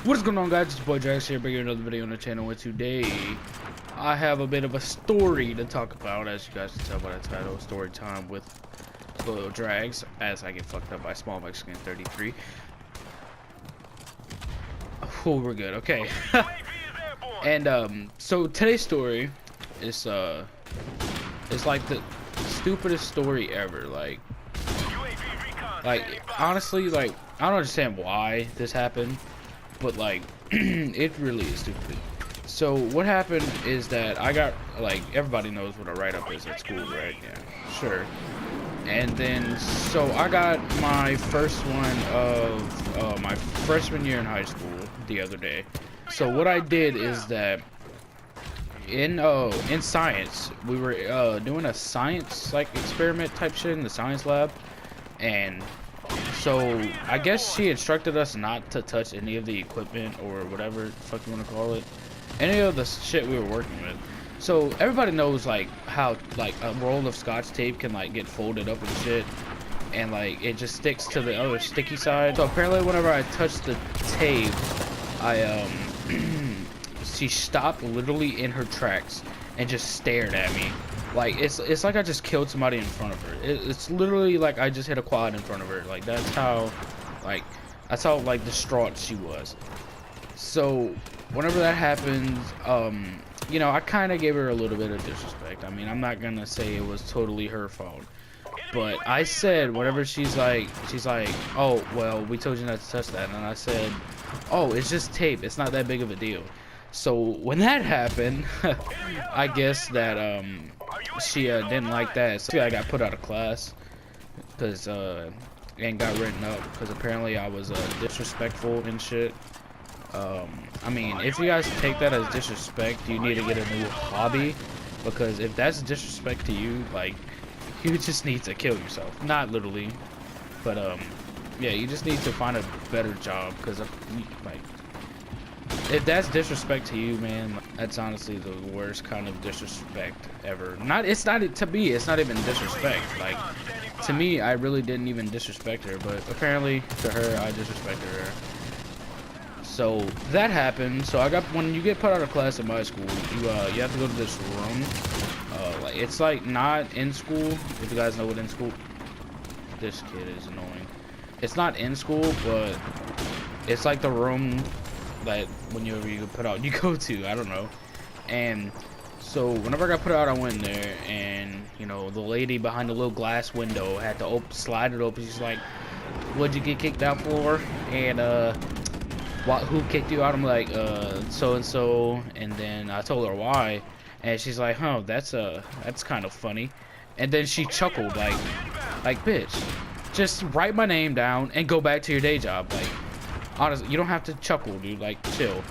What is going on, guys? It's your boy Jax here, bringing another video on the channel. And today, I have a bit of a story to talk about, as you guys can tell by the title, story time with Little Drags, as I get fucked up by Small Mexican 33. Oh, we're good. Okay. And so today's story is it's like the stupidest story ever. Like honestly, like I don't understand why this happened. But like it really is stupid. So what happened is that I got, like, everybody knows what a write-up is at school, right? Yeah, sure. And then so I got my first one of my freshman year in high school the other day. So what I did is that in science we were doing a science like experiment type shit in the science lab, and so I guess she instructed us not to touch any of the equipment or whatever the fuck you want to call it, any of the shit we were working with. So everybody knows like how like a roll of scotch tape can like get folded up and shit, and like it just sticks to the other sticky side. So apparently whenever I touched the tape, I she stopped literally in her tracks and just stared at me. Like it's like I just killed somebody in front of her. It's literally like I just hit a quad in front of her. Like that's how like distraught she was. So whenever that happened, you know, I kind of gave her a little bit of disrespect. I mean, I'm not gonna say it was totally her fault, but I said whenever she's like, oh well, we told you not to touch that, and I said, oh, it's just tape. It's not that big of a deal. So when that happened, I guess that she didn't like that. So I got put out of class because and got written up because apparently I was disrespectful and shit. I mean, if you guys take that as disrespect, you need to get a new hobby, because if that's disrespect to you, like, you just need to kill yourself. Not literally, but yeah, you just need to find a better job, because like, if that's disrespect to you, man, that's honestly the worst kind of disrespect ever. It's not to me, it's not even disrespect. Like, to me, I really didn't even disrespect her, but apparently to her, I disrespected her. So that happened. So I got, when you get put out of class in my school, you have to go to this room. Like, it's like not in school. If you guys know what in school, this kid is annoying. It's not in school, but it's like the room that whenever you put out, you go to. I don't know. And so whenever I got put out, I went in there, and you know, the lady behind the little glass window had to slide it open. She's like, "What'd you get kicked out for?" And who kicked you out? I'm like, so and so, and then I told her why, and she's like, huh, that's kind of funny. And then she chuckled like bitch, just write my name down and go back to your day job. Like, honestly, you don't have to chuckle, dude, like, chill.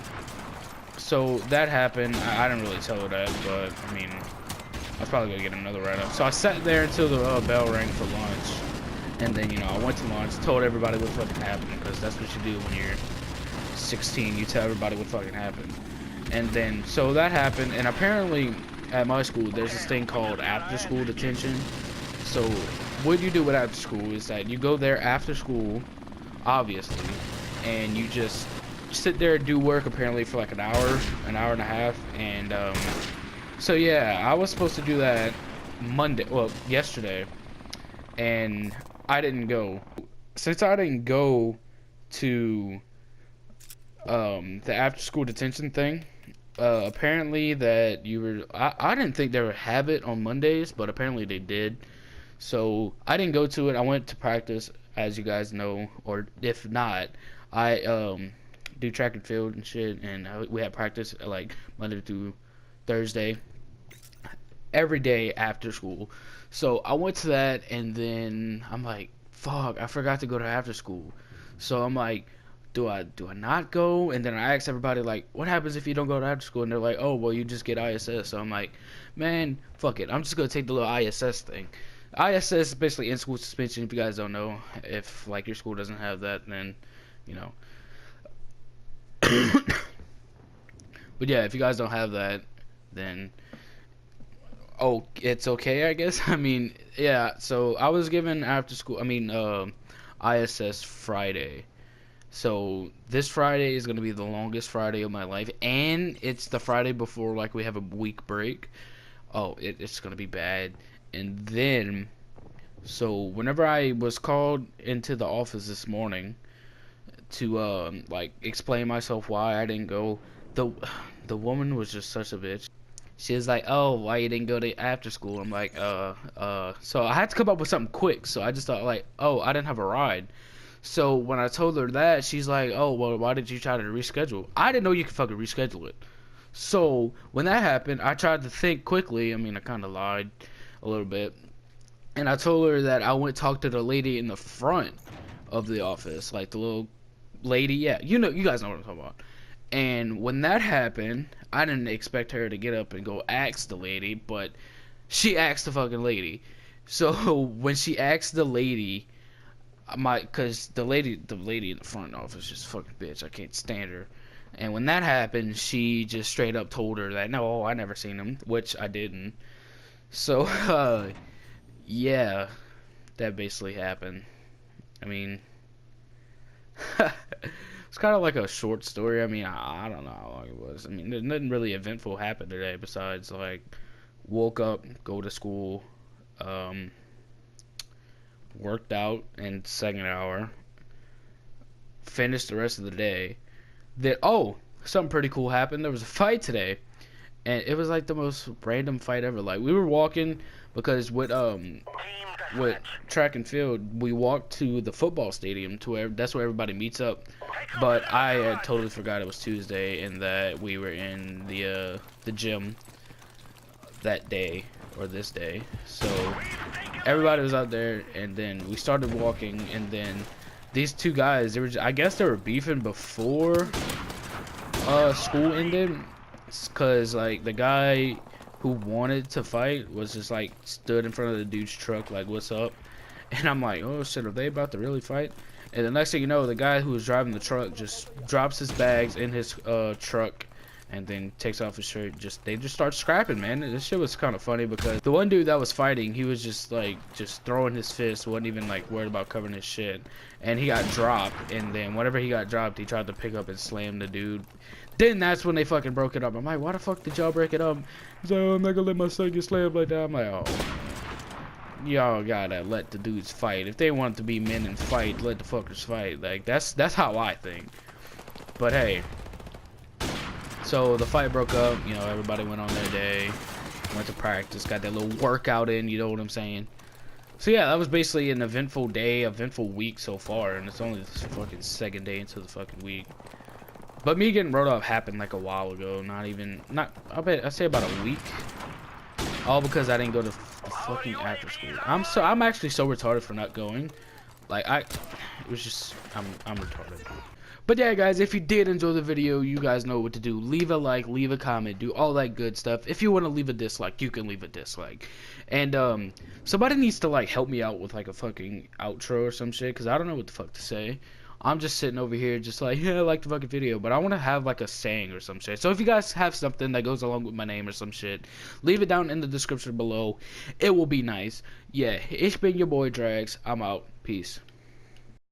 So that happened. I didn't really tell her that, but I mean, I was probably gonna get another write-up. So I sat there until the bell rang for lunch, and then, you know, I went to lunch, told everybody what fucking happened, because that's what you do when you're 16, you tell everybody what fucking happened. And then so that happened, and apparently at my school there's this thing called after school detention. So what you do with after school is that you go there after school, obviously, and you just sit there and do work apparently for like an hour and a half. And so yeah, I was supposed to do that yesterday, and I didn't go. Since I didn't go to the after school detention thing, apparently that you were, I didn't think they would have it on Mondays, but apparently they did. So I didn't go to it. I went to practice, as you guys know, or if not, I do track and field and shit, and we had practice like Monday through Thursday every day after school. So I went to that, and then I'm like, fuck, I forgot to go to after school. So I'm like, do I not go? And then I asked everybody, like, what happens if you don't go to after school? And they're like, oh, well, you just get ISS. So I'm like, man, fuck it, I'm just gonna take the little ISS thing. ISS is basically in-school suspension. If you guys don't know, if like your school doesn't have that, then you know. But yeah, if you guys don't have that, then oh, it's okay, I guess. I mean, yeah. So I was given after school, I mean, ISS Friday. So this Friday is gonna be the longest Friday of my life, and it's the Friday before like we have a week break. Oh, it's gonna be bad. And then, so whenever I was called into the office this morning to like explain myself why I didn't go, the the woman was just such a bitch. She was like, "Oh, why you didn't go to after school?" I'm like, So I had to come up with something quick. So I just thought like, "Oh, I didn't have a ride." So when I told her that, she's like, "Oh, well, why did you try to reschedule?" I didn't know you could fucking reschedule it. So when that happened, I tried to think quickly. I mean, I kind of lied a little bit, and I told her that I went talk to the lady in the front of the office, like the little lady. Yeah, you guys know what I'm talking about. And when that happened, I didn't expect her to get up and go ask the lady, but she asked the fucking lady. So when she asked the lady, cause the lady in the front office just fucking bitch. I can't stand her. And when that happened, she just straight up told her that no, I never seen him, which I didn't. So yeah, that basically happened. I mean, it's kind of like a short story. I mean, I don't know how long it was. I mean, there's nothing really eventful happened today besides like woke up, go to school, um, worked out in second hour, finished the rest of the day. Then something pretty cool happened. There was a fight today, and it was like the most random fight ever. Like we were walking because with track and field, we walked to the football stadium to where that's where everybody meets up. But I had totally forgot it was Tuesday and that we were in the gym that day or this day. So everybody was out there, and then we started walking, and then these two guys, I guess they were beefing before school ended, cause like the guy who wanted to fight was just like stood in front of the dude's truck like, "What's up?" And I'm like, "Oh shit, are they about to really fight?" And the next thing you know, the guy who was driving the truck just drops his bags in his truck and then takes off his shirt. They just start scrapping, man. This shit was kind of funny because the one dude that was fighting, he was just like throwing his fist, wasn't even like worried about covering his shit, and he got dropped. And then whenever he got dropped, he tried to pick up and slam the dude. Then that's when they fucking broke it up. I'm like, why the fuck did y'all break it up? He's like, "Oh, I'm not gonna let my son get slammed like that." I'm like, oh, y'all gotta let the dudes fight. If they want to be men and fight, let the fuckers fight. Like that's how I think. But hey, so the fight broke up. You know, everybody went on their day, went to practice, got that little workout in. You know what I'm saying? So yeah, that was basically an eventful day, eventful week so far, and it's only the fucking second day into the fucking week. But me getting wrote off happened like a while ago. I'd say about a week. All because I didn't go to the fucking after school. I'm actually so retarded for not going. Like it was just I'm retarded. But yeah, guys, if you did enjoy the video, you guys know what to do. Leave a like, leave a comment, do all that good stuff. If you want to leave a dislike, you can leave a dislike. And somebody needs to like help me out with like a fucking outro or some shit, cause I don't know what the fuck to say. I'm just sitting over here just like, yeah, I like the fucking video, but I want to have like a saying or some shit. So if you guys have something that goes along with my name or some shit, leave it down in the description below. It will be nice. Yeah, it's been your boy Drags. I'm out. Peace.